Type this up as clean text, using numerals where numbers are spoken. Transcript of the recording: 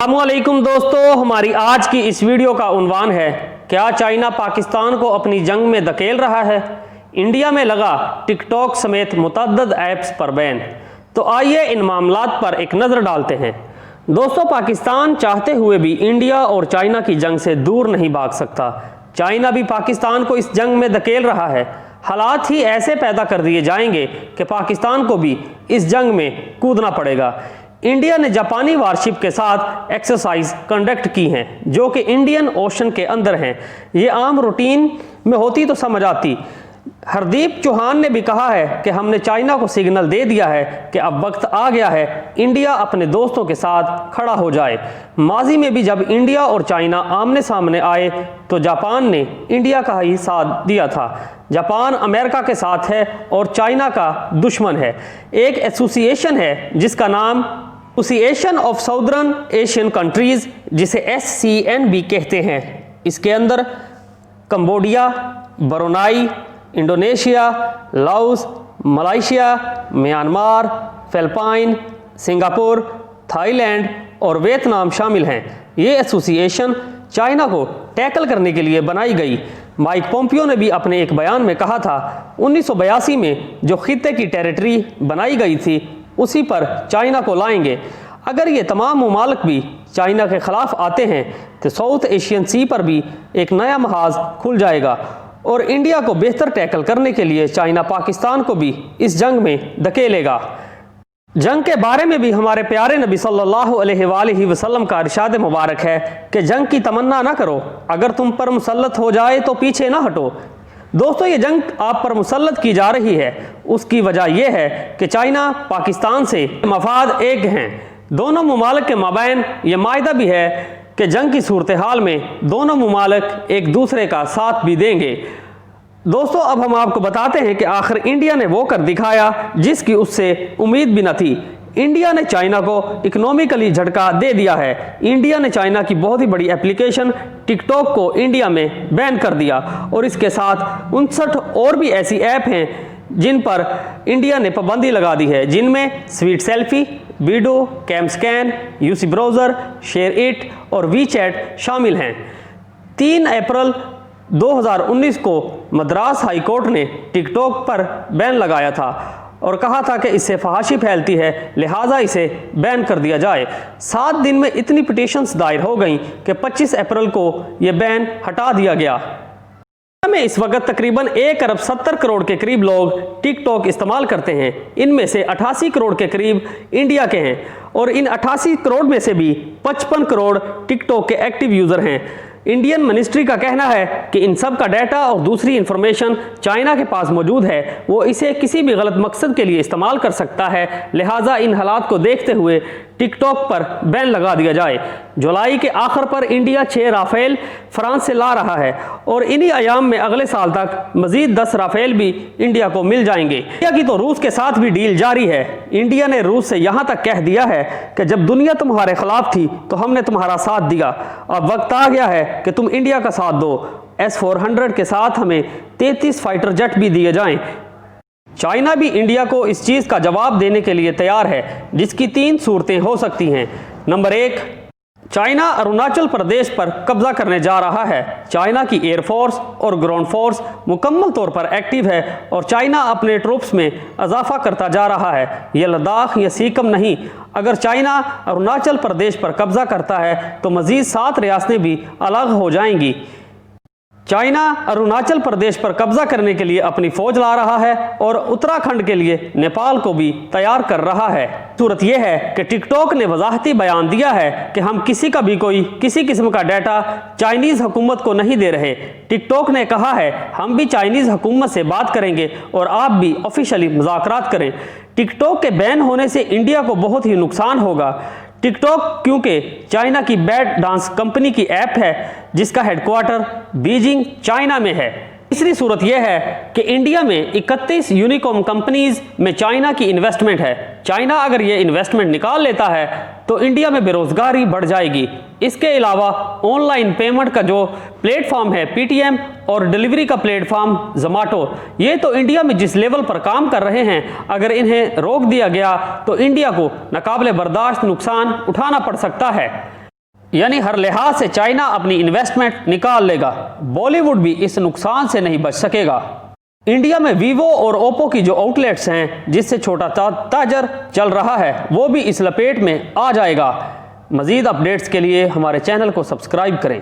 अस्सलामुअलैकुम दोस्तों, हमारी आज की इस वीडियो का उन्वान है, क्या चाइना पाकिस्तान को अपनी जंग में धकेल रहा है? इंडिया में लगा टिकटॉक समेत मुतअद्दिद ऐप्स पर बैन। तो आइए इन मामलात पर एक नज़र डालते हैं। दोस्तों, पाकिस्तान चाहते हुए भी इंडिया और चाइना की जंग से दूर नहीं भाग सकता। चाइना भी पाकिस्तान को इस जंग में धकेल रहा है। हालात ही ऐसे पैदा कर दिए जाएंगे कि पाकिस्तान को भी इस जंग में कूदना पड़ेगा। इंडिया ने जापानी वारशिप के साथ एक्सरसाइज कंडक्ट की हैं, जो कि इंडियन ओशन के अंदर हैं। ये आम रूटीन में होती तो समझ आती। हरदीप चौहान ने भी कहा है कि हमने चाइना को सिग्नल दे दिया है कि अब वक्त आ गया है इंडिया अपने दोस्तों के साथ खड़ा हो जाए। माजी में भी जब इंडिया और चाइना आमने सामने आए तो जापान ने इंडिया का ही साथ दिया था। जापान अमेरिका के साथ है और चाइना का दुश्मन है। एक एसोसिएशन है जिसका नाम association of southern Asian countries, जिसे SCNB कहते हैं। इसके अंदर Cambodia, Brunei, Indonesia, Laos, Malaysia, Myanmar, Philippine, Singapore, Thailand और वियतनाम शामिल हैं। ये एसोसिएशन चाइना को टैकल करने के लिए बनाई गई। माइक पोम्पियो ने भी अपने एक बयान में कहा था, 1982 में जो खित्ते की टेरिटरी बनाई गई थी उसी पर चाइना को लाएंगे। अगर ये तमाम मुमालिक भी चाइना के खिलाफ आते हैं तो साउथ एशियन सी पर भी एक नया महाज खुल जाएगा और इंडिया को बेहतर टैकल करने के लिए चाइना पाकिस्तान को भी इस जंग में धकेलेगा। जंग के बारे में भी हमारे प्यारे नबी सल्लल्लाहु अलैहि वसल्लम का इरशाद मुबारक है कि जंग की तमन्ना ना करो, अगर तुम पर मुसल्लत हो जाए तो पीछे ना हटो। दोस्तों, ये जंग आप पर मुसल्लत की जा रही है, उसकी वजह यह है कि चाइना पाकिस्तान से मफाद एक हैं। दोनों मुमालिक के माबैन ये मायदा भी है कि जंग की सूरत हाल में दोनों मुमालिक एक दूसरे का साथ भी देंगे। दोस्तों, अब हम आपको बताते हैं कि आखिर इंडिया ने वो कर दिखाया जिसकी उससे उम्मीद भी न थी। इंडिया ने चाइना को इकोनॉमिकली झटका दे दिया है। इंडिया ने चाइना की बहुत ही बड़ी एप्लीकेशन टिकटॉक को इंडिया में बैन कर दिया और इसके साथ 59 और भी ऐसी ऐप हैं जिन पर इंडिया ने पाबंदी लगा दी है, जिनमें sweet selfie, video, cam scanner, UC browser, share it और वीचैट शामिल हैं। 3 अप्रैल 2019 को मद्रास हाई कोर्ट ने टिकटॉक पर बैन लगाया था और कहा था कि इससे फहाशी फैलती है, लिहाजा इसे बैन कर दिया जाए। 7 दिन में इतनी पिटीशंस दायर हो गई कि 25 अप्रैल को यह बैन हटा दिया गया। में इस वक्त तकरीबन 1 अरब 70 करोड़ के करीब लोग टिकटॉक इस्तेमाल करते हैं। इनमें से 88 करोड़ के करीब इंडिया के हैं और इन 88 करोड़ में से भी 55 करोड़ टिकटॉक के एक्टिव यूज़र हैं। इंडियन मिनिस्ट्री का कहना है कि इन सब का डाटा और दूसरी इंफॉर्मेशन चाइना के पास मौजूद है, वो इसे किसी भी गलत मकसद के लिए इस्तेमाल कर सकता है, लिहाजा इन हालात को देखते हुए टिकटॉक पर बैन लगा दिया जाए। जुलाई के आखिर पर इंडिया 6 राफेल फ्रांस से ला रहा है और इन्हीं अयाम में अगले साल तक मजीद 10 राफेल भी इंडिया को मिल जाएंगे। इंडिया की तो रूस के साथ भी डील जारी है। इंडिया ने रूस से यहाँ तक कह दिया है कि जब दुनिया तुम्हारे खिलाफ थी तो हमने तुम्हारा साथ दिया, अब वक्त आ गया है कि तुम इंडिया का साथ दो। S-400 के साथ हमें 33 फाइटर जेट भी दिए जाएं। चाइना भी इंडिया को इस चीज़ का जवाब देने के लिए तैयार है, जिसकी 3 सूरतें हो सकती हैं। नंबर 1, चाइना अरुणाचल प्रदेश पर कब्जा करने जा रहा है। चाइना की एयरफोर्स और ग्राउंड फोर्स मुकम्मल तौर पर एक्टिव है और चाइना अपने ट्रूप्स में इजाफा करता जा रहा है। यह लद्दाख या सिक्किम नहीं, अगर चाइना अरुणाचल प्रदेश पर कब्जा करता है तो मज़ीद 7 रियासतें भी अलग हो जाएंगी। चाइना अरुणाचल प्रदेश पर कब्जा करने के लिए अपनी फौज ला रहा है और उत्तराखंड के लिए नेपाल को भी तैयार कर रहा है। सूरत यह है कि टिकटॉक ने वजाहती बयान दिया है कि हम किसी का भी कोई किसी किस्म का डाटा चाइनीज़ हुकूमत को नहीं दे रहे। टिकटॉक ने कहा है, हम भी चाइनीज़ हुकूमत से बात करेंगे और आप भी ऑफिशियली मुज़ाकरात करें। टिकटॉक के बैन होने से इंडिया को बहुत ही नुकसान होगा। टिकटॉक क्योंकि चाइना की बैड डांस कंपनी की ऐप है जिसका हेडक्वार्टर बीजिंग चाइना में है। तीसरी सूरत यह है कि इंडिया में 31 यूनिकॉर्न कंपनीज में चाइना की इन्वेस्टमेंट है। चाइना अगर ये इन्वेस्टमेंट निकाल लेता है तो इंडिया में बेरोजगारी बढ़ जाएगी। इसके अलावा ऑनलाइन पेमेंट का जो प्लेटफॉर्म है पेटीएम और डिलीवरी का प्लेटफॉर्म जोमेटो, ये तो इंडिया में जिस लेवल पर काम कर रहे हैं, अगर इन्हें रोक दिया गया तो इंडिया को नाकाबिले बर्दाश्त नुकसान उठाना पड़ सकता है। यानी हर लिहाज से चाइना अपनी इन्वेस्टमेंट निकाल लेगा। बॉलीवुड भी इस नुकसान से नहीं बच सकेगा। इंडिया में वीवो और ओप्पो की जो आउटलेट्स हैं जिससे छोटा ताजर चल रहा है वो भी इस लपेट में आ जाएगा। मज़ीद अपडेट्स के लिए हमारे चैनल को सब्सक्राइब करें।